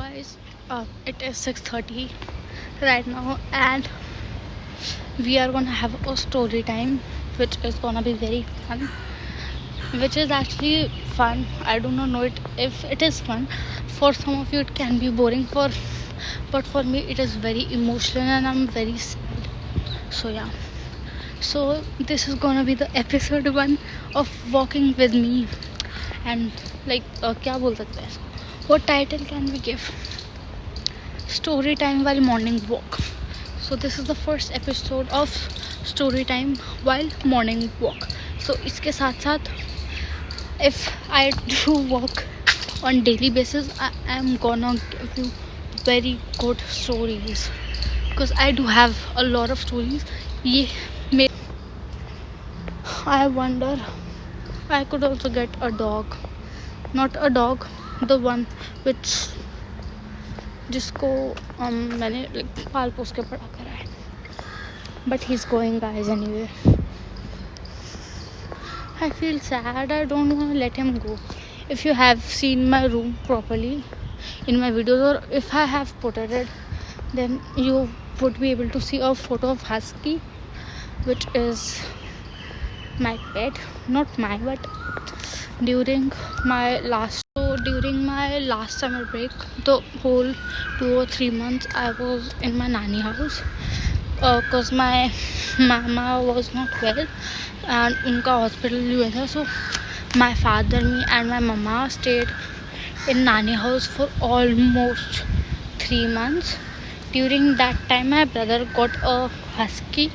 guys, it is 6:30 right now, and we are gonna have a story time, which is gonna be very fun. Which is actually fun. I do not know it if it is fun. For some of you, it can be boring. But for me, it is very emotional, and I'm very sad. So yeah. So this is gonna be the episode 1 of Walking with Me, and क्या बोल सकते हैं? What title can we give? Story time while morning walk. So this is the first episode of story time while morning walk. So इसके साथ साथ if I do walk on daily basis, I am gonna give you very good stories because I do have a lot of stories. ये मे I wonder I could also get a dog, not a dog, the one which जिसको मैंने पाल पोस के पढ़ा करा है, but he's going guys anyway. I feel sad. I don't want to let him go. If you have seen my room properly in my videos, or if I have put it, then you would be able to see a photo of Husky, which is my pet, not mine, but during my last summer break, the whole 2 or 3 months I was in my nanny house because my mama was not well and उनका hospital हुआ था. So my father, me and my mama stayed in nanny house for almost 3 months. During that time my brother got a husky.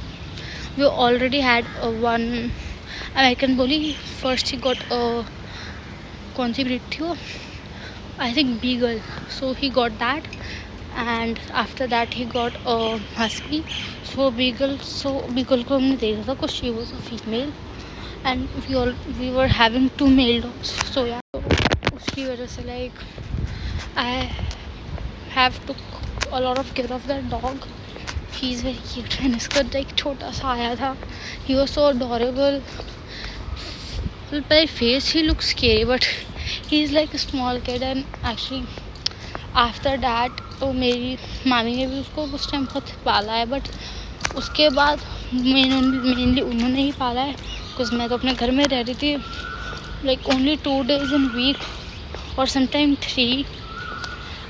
We already had one American bully. First he got a कौन सी breed थी वो, I think beagle. So he got that, and after that he got a husky. So beagle को हमने दे दिया था because she was a female, and we were having 2 male dogs. So yeah, so उसकी वजह से I have to a lot of care of that dog. He's very cute, and इसका छोटा सा आया था. He was so adorable. By face he looks scary, but he's like a small kid. And actually after that तो मेरी मामी ने भी उसको उस टाइम बहुत पाला है, बट उसके बाद मेनली उन्होंने ही पाला है बिकॉज मैं तो अपने घर में रह रही थी. only 2 days in week or sometime 3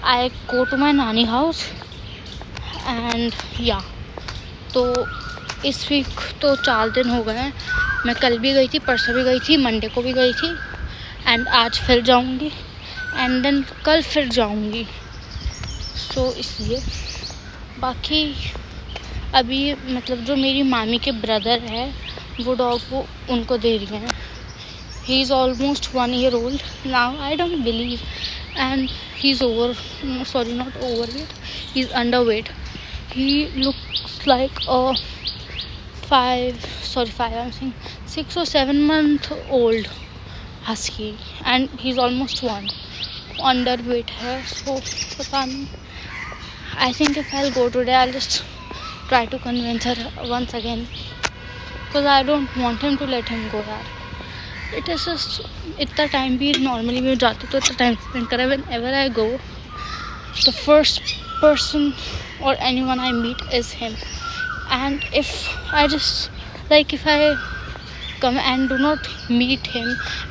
I go to my nanny house. And yeah, तो इस वीक तो 4 दिन हो गए हैं. मैं कल भी गई थी, परसों भी गई थी, मंडे को भी गई थी, एंड आज फिर जाऊंगी, एंड देन कल फिर जाऊंगी. सो इसलिए बाकी अभी जो मेरी मामी के ब्रदर है वो डॉग वो उनको दे रही हैं. He is almost 1 year old now. I don't believe, and he is not overweight, he is underweight. He looks like a 6 or 7 month old husky, and he's almost 1. Underweight है, so पता नहीं. I think if I'll go today, I'll just try to convince her once again, because I don't want him to let him go यार. It is just इतना time भी normally मैं जाती तो इतना टाइम spend करा. Whenever I go, the first person or anyone I meet is him. And if I just if I come and do not meet him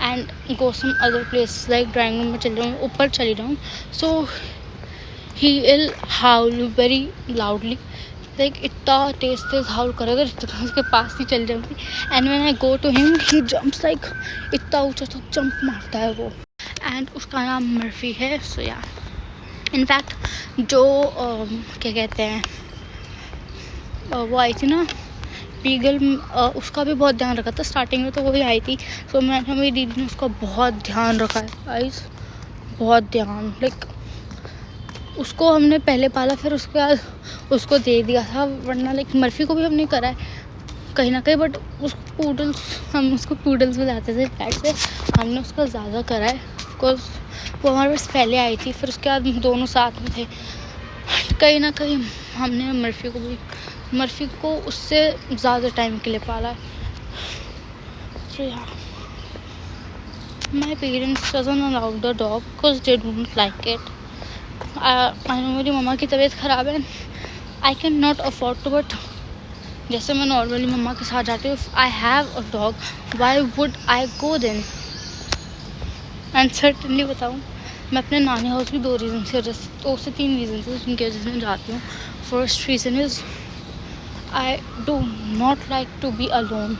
and go some other place like drawing room में चली जाऊँ, ऊपर चली जाऊँ, so he will howl very loudly. इतना तेज हाउल करेगा जितना उसके पास ही चल जाऊँगी. and when I go to him, he jumps इतना ऊंचा तक जंप मारता है वो. and उसका नाम मर्फी है. so yeah, इनफैक्ट जो क्या कहते हैं वो आई थी ना बीगल, उसका भी बहुत ध्यान रखा था. स्टार्टिंग में तो वही आई थी. सो मैंने मेरी दीदी ने उसका बहुत ध्यान रखा है गाइस, बहुत ध्यान. उसको हमने पहले पाला, फिर उसके बाद उसको दे दिया था. वरना मर्फी को भी हमने करा है कहीं ना कहीं, बट हम उसको पूडल्स बुलाते थे पैट से. हमने उसका ज़्यादा करा है बिकॉज वो हमारे पास पहले आई थी, फिर उसके बाद दोनों साथ में थे. कहीं ना कहीं हमने मर्फी को उससे ज़्यादा टाइम के लिए पाला है. सो या my parents doesn't allow the dog because they don't like it. I know मेरी मम्मा की तबीयत ख़राब है, I can not afford to, but जैसे मैं नॉर्मली मम्मा के साथ जाती हूँ, I have a dog, why would I go then? And certainly बताऊँ, मैं अपने नानी हाउस भी 2 रीज़न से, 2 से 3 रीज़न से जिनकी वजह से मैं जाती हूँ. First reason is I do not like to be alone.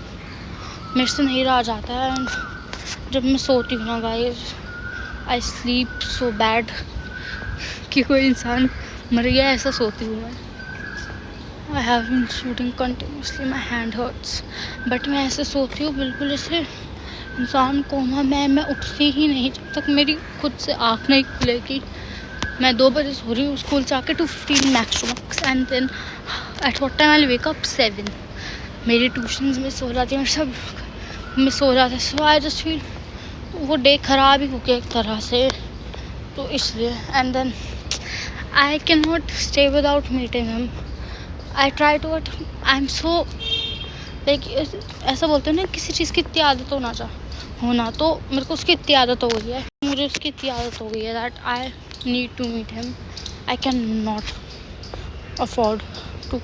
मेरे से नहीं रहा जाता है. एंड जब मैं सोती हूँ ना guys, I sleep so bad कि कोई इंसान मर गया ऐसा सोती हूँ मैं. I have been shooting continuously, my hand hurts, but मैं ऐसे सोती हूँ बिल्कुल ऐसे इंसान कोमा में. मैं उठती ही नहीं जब तक मेरी खुद से आँख नहीं खुलेगी. मैं 2 बजे सो रही हूँ, स्कूल से आके 2:15 max two max, and then at what time I will wake up 7. मेरी ट्यूशन्स मिस हो जाती है, मेरे सब मिस हो जाता है. सो आई जस्ट फील वो डे ख़राब ही हो गया एक तरह से, तो इसलिए. And then I can not stay without meeting him. I try to, but I am so like, ऐसा बोलते हैं ना, किसी चीज़ की इतनी आदत होना, तो मेरे को उसकी इतनी आदत हो गई है, मुझे उसकी इतनी आदत हो गई है that I need to meet him. I can not afford to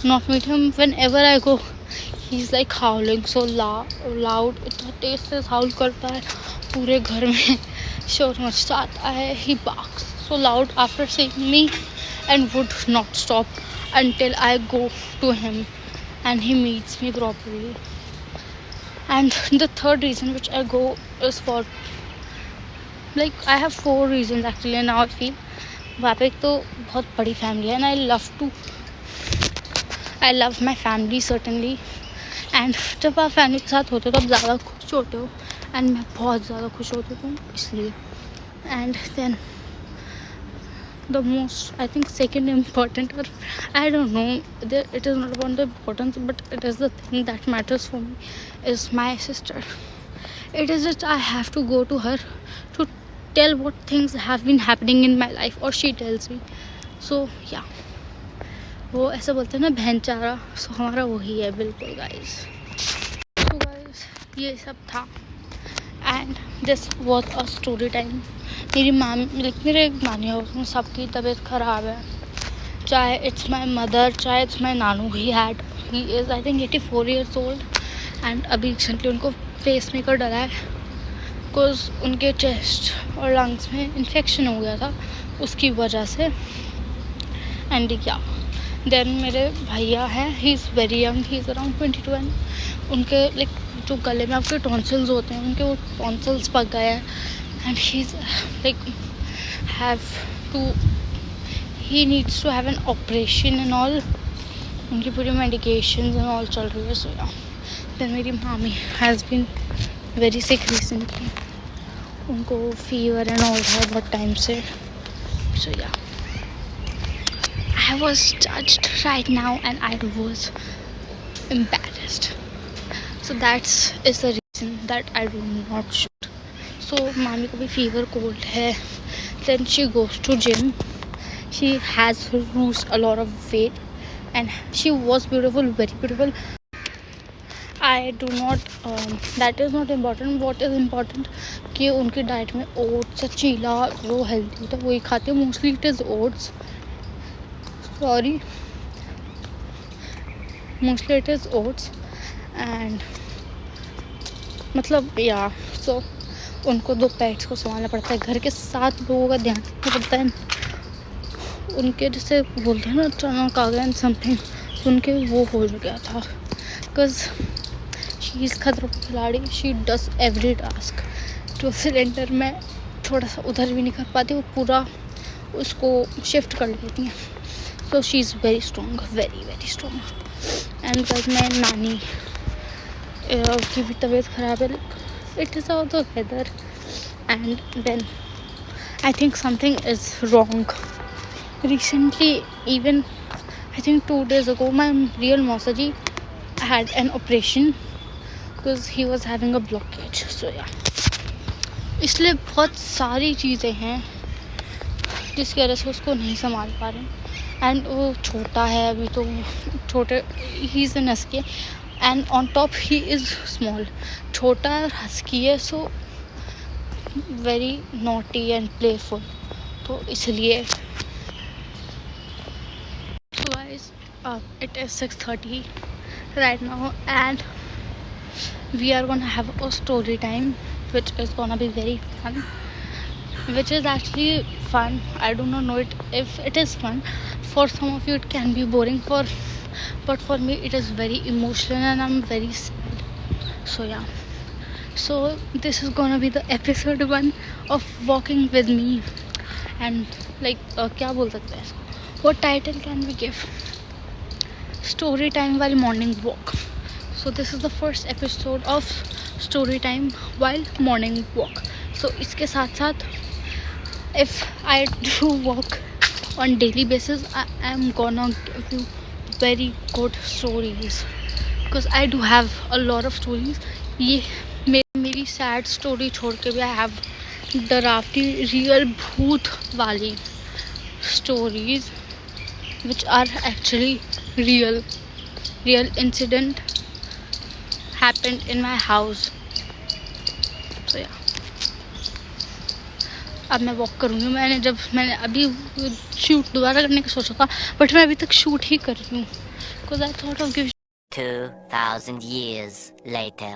not meet him. Whenever I go he is like howling so loud. इतना तेज से हाउल करता है, पूरे घर में शोर मचता आता है. ही barks so loud after seeing me and would not stop until I go to him and he meets me properly. And the third reason which I go is for, like, I have 4 reasons actually, and now I feel वहाँ पे एक तो बहुत बड़ी family है, and I love my family certainly. and जब आप family के साथ होते हो तो आप ज़्यादा खुश होते हो, एंड मैं बहुत ज़्यादा खुश होती हूँ इसलिए. and then the most, I think, second important, or I don't know, it is not about the importance, but it is the thing that matters for me, is my sister. It is just I have to go to her to tell what things have been happening in my life, or she tells me. So yeah, वो ऐसा बोलते हैं ना बहन चारा, सो हमारा वही है बिल्कुल गाइस. तो गाइस ये सब था, and this was a story time. मेरी मेरे नानी हाउस में सबकी तबीयत ख़राब है, चाहे इट्स माई मदर, चाहे it's my Nanu. He is I think 84 years old, and अभी रिसेंटली उनको फेस मेकर डला है बिकॉज उनके चेस्ट और लंग्स में इन्फेक्शन हो गया था उसकी वजह से. एंड या देन मेरे भैया हैं, he is very young, he is around 22, and उनके लाइक जो गले में आपके टॉन्सिल्स होते हैं, उनके वो टॉन्सिल्स पक गए हैं, and he is like he needs to have an operation and all. उनकी पूरी medications and all चल रही है. So yeah, then मेरी मामी has been very sick recently. उनको fever and all है बहुत टाइम से. So yeah, I was judged right now and I was embarrassed. So that is the reason that I do not shoot. So मामी को भी fever cold है. Then she goes to gym. She has lost a lot of weight and she was beautiful, very beautiful. I do not that is not important. What is important कि उनकी diet में oats, चीला, जो healthy होता है वही खाते हैं. Mostly it is oats, mostly it is oats. And मतलब या सो उनको 2 पेट्स को संभालना पड़ता है, घर के 7 लोगों का ध्यान रखना पड़ता है. उनके जैसे बोलते हैं ना अचानक आ गया समथिंग, उनके वो हो गया था बिकॉज शी इज़ खतरों की खिलाड़ी. She does every task. जो सिलेंडर में थोड़ा सा उधर भी नहीं कर पाती, वो पूरा उसको शिफ्ट कर लेती हैं. So she is very strong, very very strong. And because मैं नानी की भी तबीयत ख़राब है, it is all the weather, and then I think something is wrong. Recently, even I think 2 days ago, my real mausaji had an operation because he was having a blockage. So yeah, इसलिए बहुत सारी चीज़ें हैं जिसकी वजह से उसको नहीं संभाल पा रहे. एंड वो छोटा है अभी, तो छोटे he is an husky, and on top he is small. छोटा और हस्की है, so very naughty and playful. तो इसलिए so guys, it is 6:30 right now and we are gonna have a story time which is gonna be very fun, which is actually fun. I do not know it if it is fun. For some of you it can be boring, but for me it is very emotional and I'm very sad. So yeah, so this is gonna be the episode 1 of walking with me. And like क्या बोल सकते हैं इसको, what title can we give? Story time while morning walk. So this is the first episode of story time while morning walk. So इसके साथ साथ if I do walk on daily basis, I am gonna give you very good stories because I do have a lot of stories. ये मेरी sad story छोड़ के भी I have डरावनी real भूत वाली stories which are actually real incident happened in my house. So yeah, अब मैं वॉक करूँगी. मैंने अभी शूट दोबारा करने का सोचा था बट मैं अभी तक शूट ही कर रही हूँ because I thought of giving 2000 years later.